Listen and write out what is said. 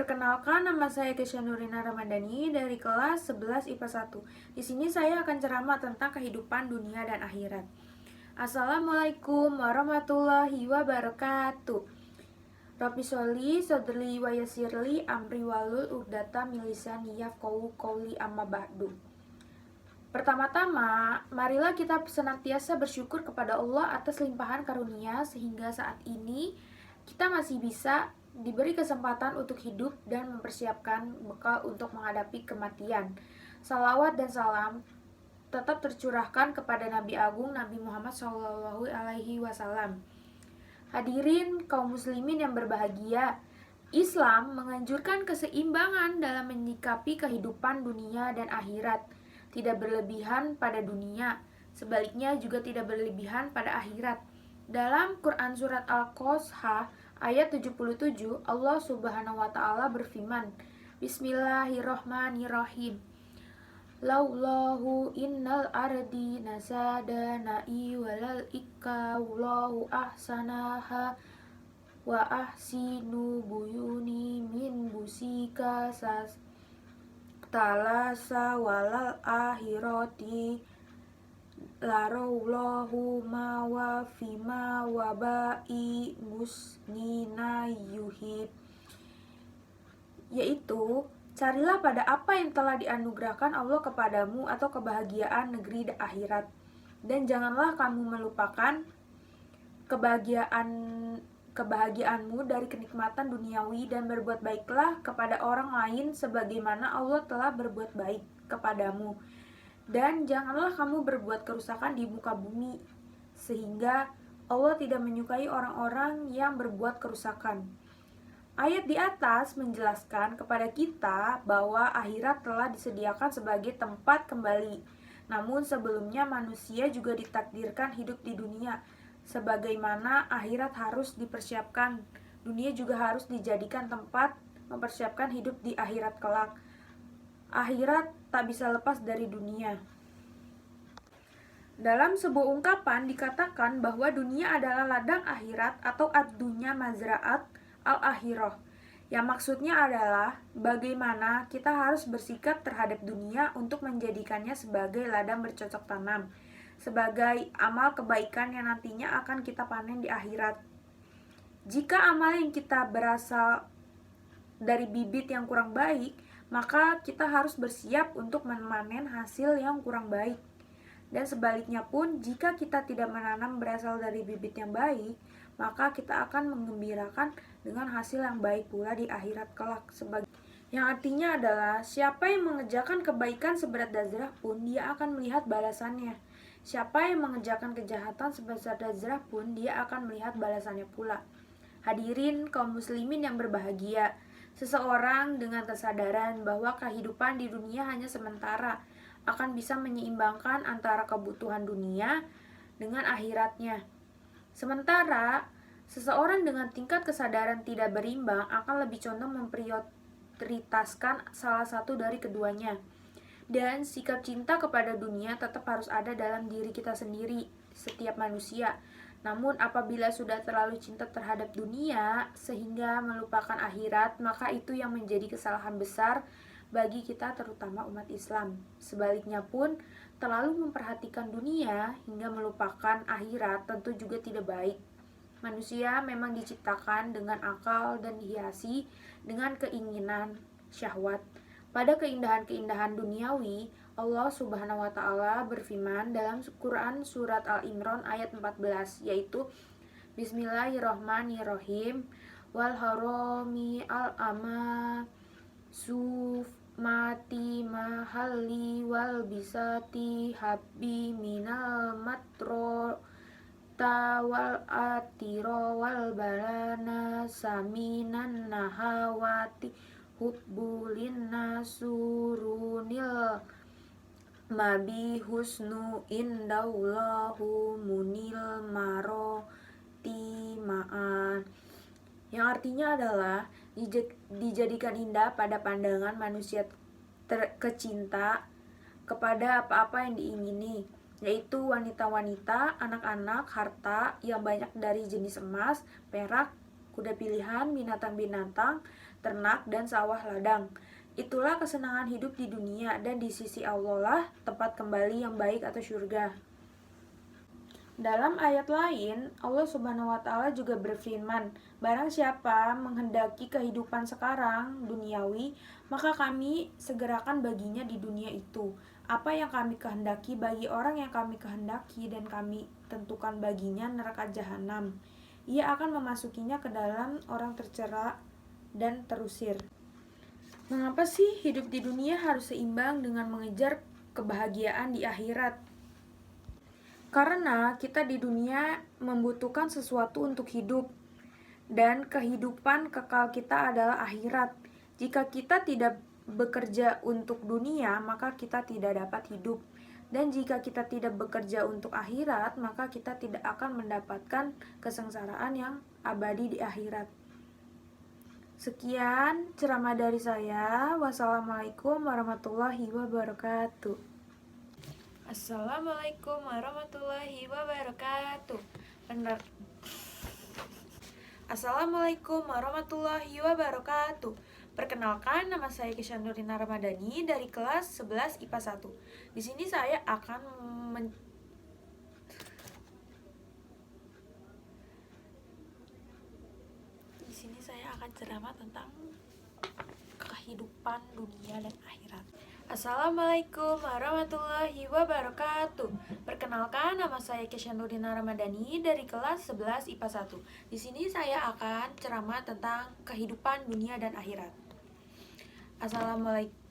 Perkenalkan, nama saya Kesha Nurina Ramadhani dari kelas 11 IPA 1. Di sini saya akan ceramah tentang kehidupan dunia dan akhirat. Assalamualaikum warahmatullahi wabarakatuh. Rabbi sholli sadri wa yassirli amri walul uqdata min lisani yafqahu qawli amma ba'du. Pertama-tama, marilah kita senantiasa bersyukur kepada Allah atas limpahan karunia sehingga saat ini kita masih bisa diberi kesempatan untuk hidup dan mempersiapkan bekal untuk menghadapi kematian. Salawat dan salam tetap tercurahkan kepada Nabi Agung Nabi Muhammad SAW. Hadirin kaum muslimin yang berbahagia, Islam menganjurkan keseimbangan dalam menyikapi kehidupan dunia dan akhirat. Tidak berlebihan pada dunia, sebaliknya juga tidak berlebihan pada akhirat. Dalam Quran Surat Al-Qasas ayat 77, Allah Subhanahu wa Ta'ala berfirman, Bismillahirrahmanirrahim. Laulahu innal ardi nasadana'i walal ikawlahu ahsanaha wa ahsinu buyuni min busika sas talasa walal akhirati laraulahu ma wa fima wabai musnina yuhib, yaitu carilah pada apa yang telah dianugerahkan Allah kepadamu atau kebahagiaan negeri akhirat, dan janganlah kamu melupakan kebahagiaanmu dari kenikmatan duniawi, dan berbuat baiklah kepada orang lain sebagaimana Allah telah berbuat baik kepadamu. Dan janganlah kamu berbuat kerusakan di muka bumi, sehingga Allah tidak menyukai orang-orang yang berbuat kerusakan. Ayat di atas menjelaskan kepada kita bahwa akhirat telah disediakan sebagai tempat kembali. Namun sebelumnya manusia juga ditakdirkan hidup di dunia. Sebagaimana akhirat harus dipersiapkan, dunia juga harus dijadikan tempat mempersiapkan hidup di akhirat kelak. Akhirat tak bisa lepas dari dunia. Dalam sebuah ungkapan dikatakan bahwa dunia adalah ladang akhirat atau ad-dunya mazra'at al-akhirah. Yang maksudnya adalah bagaimana kita harus bersikap terhadap dunia untuk menjadikannya sebagai ladang bercocok tanam, sebagai amal kebaikan yang nantinya akan kita panen di akhirat. Jika amal yang kita berasal dari bibit yang kurang baik, maka kita harus bersiap untuk memanen hasil yang kurang baik. Dan sebaliknya pun, jika kita tidak menanam berasal dari bibit yang baik, maka kita akan menggembirakan dengan hasil yang baik pula di akhirat kelak. Yang artinya adalah, siapa yang mengerjakan kebaikan seberat darah pun, dia akan melihat balasannya. Siapa yang mengerjakan kejahatan sebesar darah pun, dia akan melihat balasannya pula. Hadirin kaum muslimin yang berbahagia, seseorang dengan kesadaran bahwa kehidupan di dunia hanya sementara akan bisa menyeimbangkan antara kebutuhan dunia dengan akhiratnya. Sementara seseorang dengan tingkat kesadaran tidak berimbang akan lebih condong memprioritaskan salah satu dari keduanya. Dan sikap cinta kepada dunia tetap harus ada dalam diri kita sendiri, setiap manusia. Namun apabila sudah terlalu cinta terhadap dunia sehingga melupakan akhirat, maka itu yang menjadi kesalahan besar bagi kita, terutama umat Islam. Sebaliknya pun, terlalu memperhatikan dunia hingga melupakan akhirat tentu juga tidak baik. Manusia memang diciptakan dengan akal dan dihiasi dengan keinginan syahwat. Pada keindahan-keindahan duniawi, Allah Subhanahu wa Ta'ala berfirman dalam Quran Surat Al-Imran ayat 14, yaitu Bismillahirrahmanirrahim, wal harami al-ama suf mati mahalli wal bisati habbi minal matro tawal atiro wal balana saminan nahawati hubbulin nasurunil mabi husnu indallahu munil maro timaan. Yang artinya adalah dijadikan indah pada pandangan manusia kecinta kepada apa-apa yang diingini, yaitu wanita-wanita, anak-anak, harta yang banyak dari jenis emas, perak, kuda pilihan, binatang-binatang, ternak, dan sawah ladang. Itulah kesenangan hidup di dunia, dan di sisi Allah lah tempat kembali yang baik atau surga. Dalam ayat lain, Allah Subhanahu wa Ta'ala juga berfirman, "Barang siapa menghendaki kehidupan sekarang duniawi, maka kami segerakan baginya di dunia itu apa yang kami kehendaki bagi orang yang kami kehendaki, dan kami tentukan baginya neraka jahanam. Ia akan memasukinya ke dalam orang tercela dan terusir." Mengapa sih hidup di dunia harus seimbang dengan mengejar kebahagiaan di akhirat? Karena kita di dunia membutuhkan sesuatu untuk hidup, dan kehidupan kekal kita adalah akhirat. Jika kita tidak bekerja untuk dunia, maka kita tidak dapat hidup. Dan jika kita tidak bekerja untuk akhirat, maka kita tidak akan mendapatkan kesengsaraan yang abadi di akhirat. Sekian ceramah dari saya. Wassalamualaikum warahmatullahi wabarakatuh. Assalamualaikum warahmatullahi wabarakatuh. Assalamualaikum warahmatullahi wabarakatuh. Perkenalkan, nama saya Kisha Nurina Ramadhani dari kelas 11 IPA 1. Di sini saya akan ceramah tentang kehidupan dunia dan akhirat. Assalamualaikum warahmatullahi wabarakatuh. Perkenalkan, nama saya Kisha Nurina Ramadhani dari kelas 11 IPA 1. Di sini saya akan ceramah tentang kehidupan dunia dan akhirat. Assalamualaikum